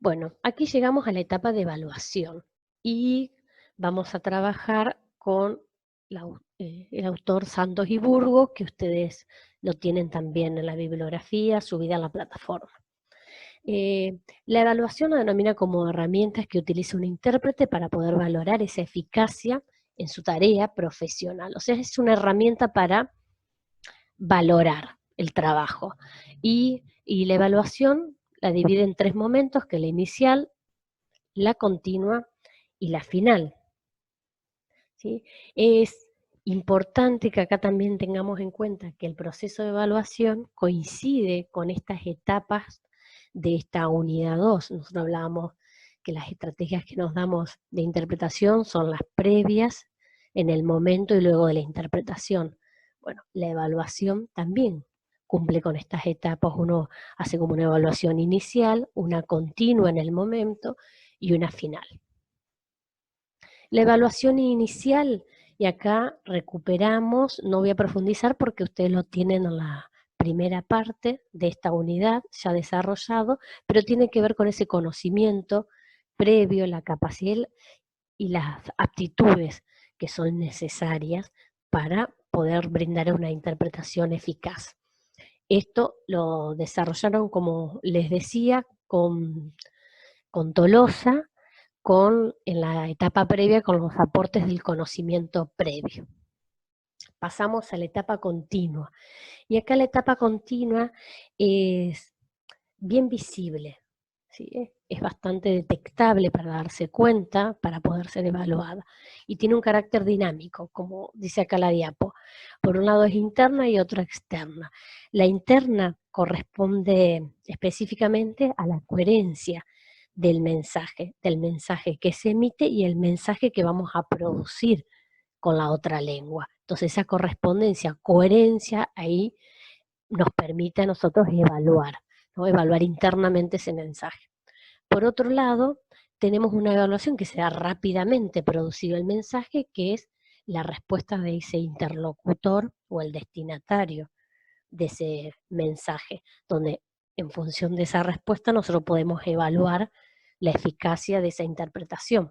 Bueno, aquí llegamos a la etapa de evaluación y vamos a trabajar con el autor Santos y Burgos, que ustedes lo tienen también en la bibliografía subida en la plataforma. La evaluación la denomina como herramientas que utiliza un intérprete para poder valorar esa eficacia en su tarea profesional. O sea, es una herramienta para valorar el trabajo. Y la evaluación la divide en tres momentos, que es la inicial, la continua y la final, ¿sí? Es importante que acá también tengamos en cuenta que el proceso de evaluación coincide con estas etapas de esta unidad 2. Nosotros hablábamos que las estrategias que nos damos de interpretación son las previas, en el momento y luego de la interpretación. Bueno, la evaluación también cumple con estas etapas. Uno hace como una evaluación inicial, una continua en el momento y una final. La evaluación inicial, y acá recuperamos, no voy a profundizar porque ustedes lo tienen en la primera parte de esta unidad ya desarrollado, pero tiene que ver con ese conocimiento previo, la capacidad y las aptitudes que son necesarias para poder brindar una interpretación eficaz. Esto lo desarrollaron, como les decía, con Tolosa, en la etapa previa con los aportes del conocimiento previo. Pasamos a la etapa continua. Y acá la etapa continua es bien visible, ¿sí? Es bastante detectable para darse cuenta, para poder ser evaluada. Y tiene un carácter dinámico, como dice acá la diapo. Por un lado es interna y otra externa. La interna corresponde específicamente a la coherencia del mensaje que se emite y el mensaje que vamos a producir con la otra lengua. Entonces esa correspondencia, coherencia, ahí nos permite a nosotros evaluar, ¿no? Evaluar internamente ese mensaje. Por otro lado, tenemos una evaluación que se da rápidamente producido el mensaje, que es la respuesta de ese interlocutor o el destinatario de ese mensaje, donde en función de esa respuesta nosotros podemos evaluar la eficacia de esa interpretación.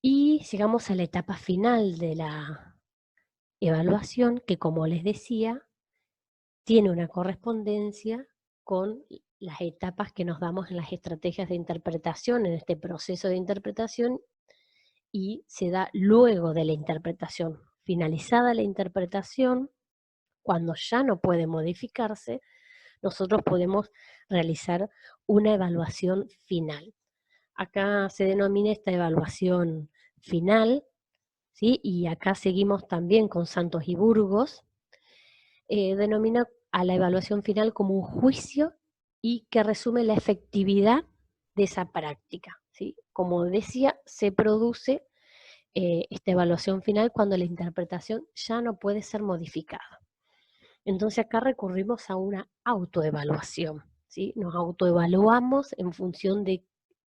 Y llegamos a la etapa final de la evaluación, que como les decía, tiene una correspondencia con las etapas que nos damos en las estrategias de interpretación, en este proceso de interpretación, y se da luego de la interpretación. Finalizada la interpretación, cuando ya no puede modificarse, nosotros podemos realizar una evaluación final. Acá se denomina esta evaluación final, ¿sí? Y acá seguimos también con Santos y Burgos, denomina a la evaluación final como un juicio y que resume la efectividad de esa práctica, ¿sí? Como decía, se produce esta evaluación final cuando la interpretación ya no puede ser modificada. Entonces acá recurrimos a una autoevaluación, ¿sí? Nos autoevaluamos en función de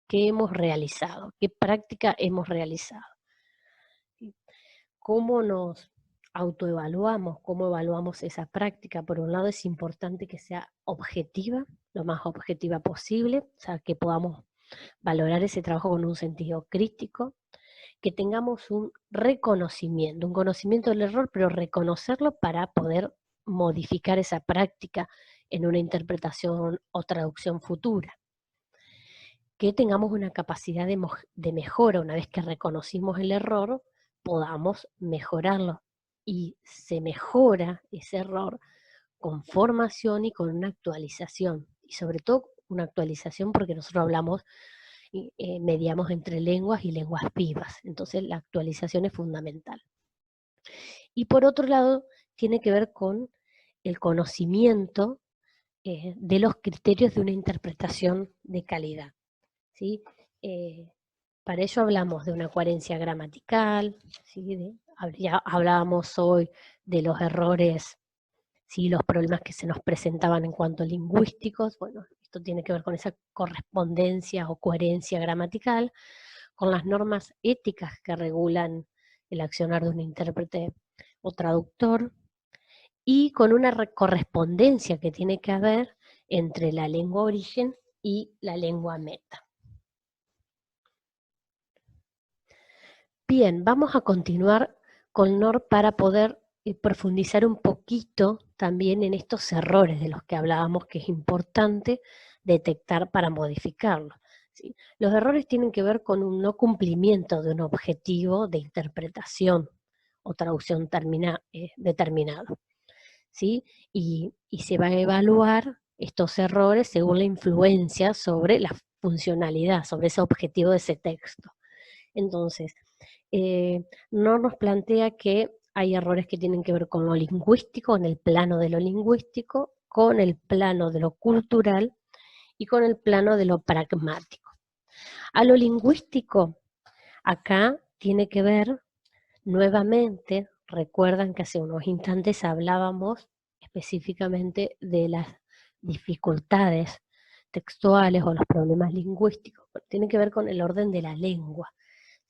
qué hemos realizado, qué práctica hemos realizado. ¿Sí? ¿Cómo nos autoevaluamos? ¿Cómo evaluamos esa práctica? Por un lado es importante que sea objetiva, lo más objetiva posible, o sea, que podamos valorar ese trabajo con un sentido crítico, que tengamos un reconocimiento, un conocimiento del error, pero reconocerlo para poder modificar esa práctica en una interpretación o traducción futura. Que tengamos una capacidad de mejora, una vez que reconocimos el error, podamos mejorarlo. Y se mejora ese error con formación y con una actualización. Y sobre todo una actualización porque nosotros hablamos mediamos entre lenguas y lenguas vivas. Entonces la actualización es fundamental. Y por otro lado, tiene que ver con el conocimiento de los criterios de una interpretación de calidad, ¿sí? Para ello hablamos de una coherencia gramatical, ¿sí? Ya hablábamos hoy de los errores, ¿sí? Los problemas que se nos presentaban en cuanto a lingüísticos. Bueno, esto tiene que ver con esa correspondencia o coherencia gramatical, con las normas éticas que regulan el accionar de un intérprete o traductor, y con una correspondencia que tiene que haber entre la lengua origen y la lengua meta. Bien, vamos a continuar con NOR para poder profundizar un poquito también en estos errores de los que hablábamos, que es importante detectar para modificarlos, ¿sí? Los errores tienen que ver con un no cumplimiento de un objetivo de interpretación o traducción determinado, ¿sí? Y se va a evaluar estos errores según la influencia sobre la funcionalidad, sobre ese objetivo de ese texto. Entonces, no nos plantea que hay errores que tienen que ver con lo lingüístico, en el plano de lo lingüístico, con el plano de lo cultural y con el plano de lo pragmático. A lo lingüístico, acá tiene que ver, nuevamente, recuerdan que hace unos instantes hablábamos específicamente de las dificultades textuales o los problemas lingüísticos. Tiene que ver con el orden de la lengua,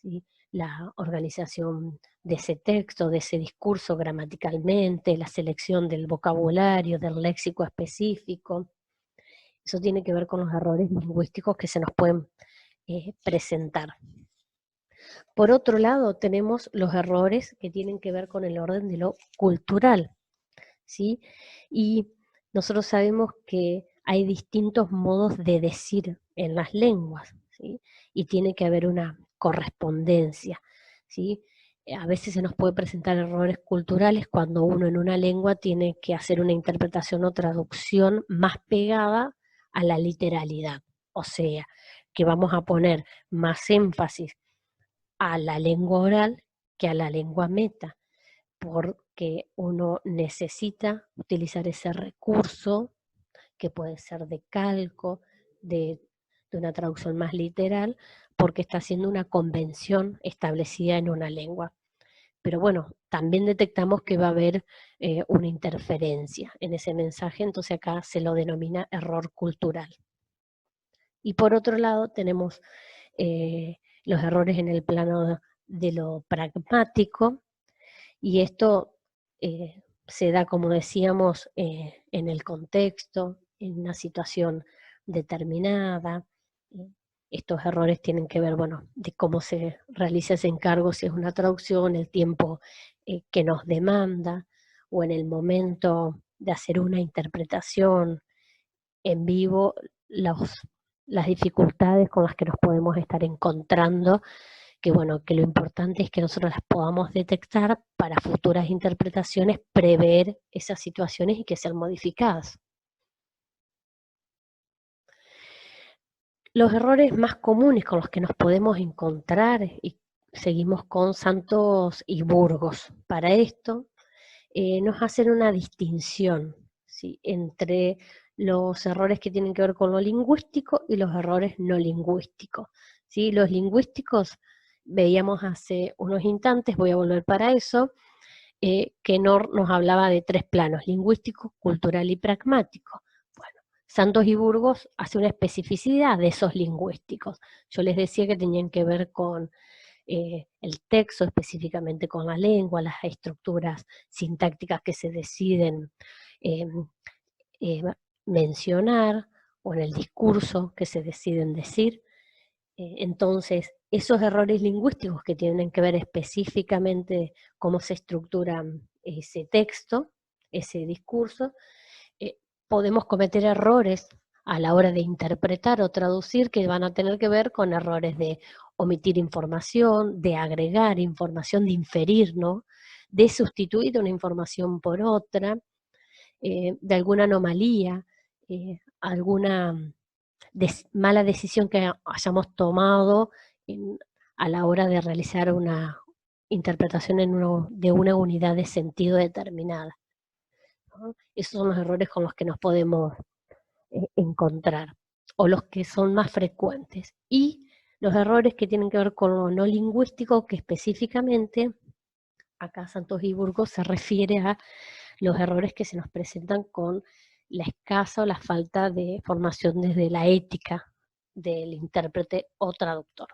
¿sí? La organización de ese texto, de ese discurso gramaticalmente, la selección del vocabulario, del léxico específico. Eso tiene que ver con los errores lingüísticos que se nos pueden presentar. Por otro lado, tenemos los errores que tienen que ver con el orden de lo cultural, ¿sí? Y nosotros sabemos que hay distintos modos de decir en las lenguas, ¿sí? Y tiene que haber una correspondencia, ¿sí? A veces se nos puede presentar errores culturales cuando uno en una lengua tiene que hacer una interpretación o traducción más pegada a la literalidad, o sea, que vamos a poner más énfasis a la lengua oral que a la lengua meta, porque uno necesita utilizar ese recurso que puede ser de calco, de una traducción más literal, porque está haciendo una convención establecida en una lengua. Pero bueno, también detectamos que va a haber una interferencia en ese mensaje, entonces acá se lo denomina error cultural. Y por otro lado tenemos los errores en el plano de lo pragmático, y esto se da, como decíamos, en el contexto, en una situación determinada. Estos errores tienen que ver, bueno, de cómo se realiza ese encargo, si es una traducción, el tiempo que nos demanda, o en el momento de hacer una interpretación en vivo, las dificultades con las que nos podemos estar encontrando, que bueno, que lo importante es que nosotros las podamos detectar para futuras interpretaciones, prever esas situaciones y que sean modificadas. Los errores más comunes con los que nos podemos encontrar, y seguimos con Santos y Burgos, para esto nos hacen una distinción, ¿sí?, entre los errores que tienen que ver con lo lingüístico y los errores no lingüísticos, ¿sí? Los lingüísticos veíamos hace unos instantes, voy a volver para eso, que nos hablaba de 3 planos: lingüístico, cultural y pragmático. Bueno, Santos y Burgos hace una especificidad de esos lingüísticos. Yo les decía que tenían que ver con el texto, específicamente con la lengua, las estructuras sintácticas que se deciden eh, eh, mencionar, o en el discurso que se deciden decir. Entonces, esos errores lingüísticos que tienen que ver específicamente cómo se estructura ese texto, ese discurso, podemos cometer errores a la hora de interpretar o traducir que van a tener que ver con errores de omitir información, de agregar información, de inferir, ¿no?, de sustituir una información por otra, de alguna anomalía, alguna mala decisión que hayamos tomado a la hora de realizar una interpretación de una unidad de sentido determinada, ¿no? Esos son los errores con los que nos podemos encontrar, o los que son más frecuentes. Y los errores que tienen que ver con lo no lingüístico, que específicamente acá Santos y Burgos se refiere a los errores que se nos presentan con la escasa o la falta de formación desde la ética del intérprete o traductor.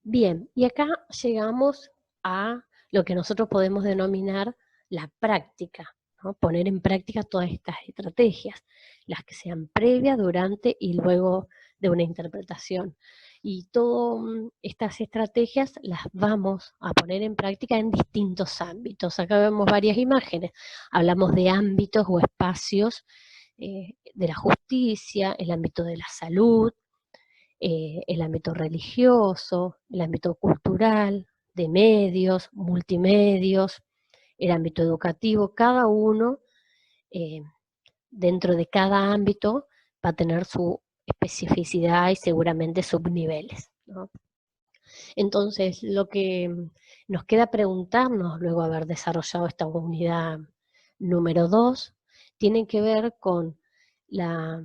Bien, y acá llegamos a lo que nosotros podemos denominar la práctica, ¿no? Poner en práctica todas estas estrategias, las que sean previas, durante y luego de una interpretación. Y todas estas estrategias las vamos a poner en práctica en distintos ámbitos. Acá vemos varias imágenes. Hablamos de ámbitos o espacios de la justicia, el ámbito de la salud, el ámbito religioso, el ámbito cultural, de medios, multimedios, el ámbito educativo. Cada uno, dentro de cada ámbito, va a tener su especificidad y seguramente subniveles, ¿no? Entonces, lo que nos queda preguntarnos luego de haber desarrollado esta unidad número 2, tiene que ver con la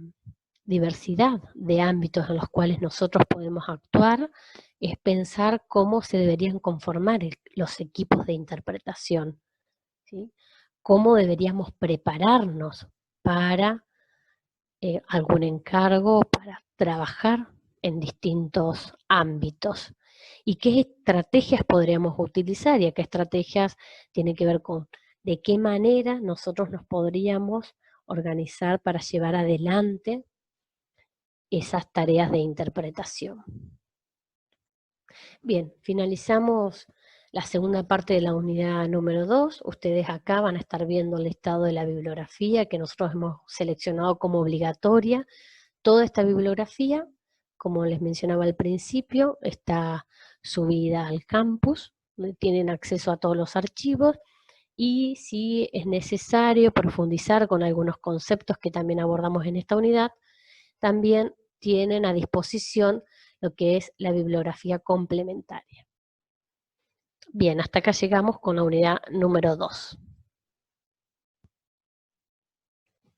diversidad de ámbitos en los cuales nosotros podemos actuar, es pensar cómo se deberían conformar los equipos de interpretación, ¿sí? Cómo deberíamos prepararnos para algún encargo, para trabajar en distintos ámbitos. ¿Y qué estrategias podríamos utilizar? Y a qué estrategias tiene que ver con de qué manera nosotros nos podríamos organizar para llevar adelante esas tareas de interpretación. Bien, finalizamos la segunda parte de la unidad número 2. Ustedes acá van a estar viendo el listado de la bibliografía que nosotros hemos seleccionado como obligatoria. Toda esta bibliografía, como les mencionaba al principio, está subida al campus, donde tienen acceso a todos los archivos, y si es necesario profundizar con algunos conceptos que también abordamos en esta unidad, también tienen a disposición lo que es la bibliografía complementaria. Bien, hasta acá llegamos con la unidad número 2.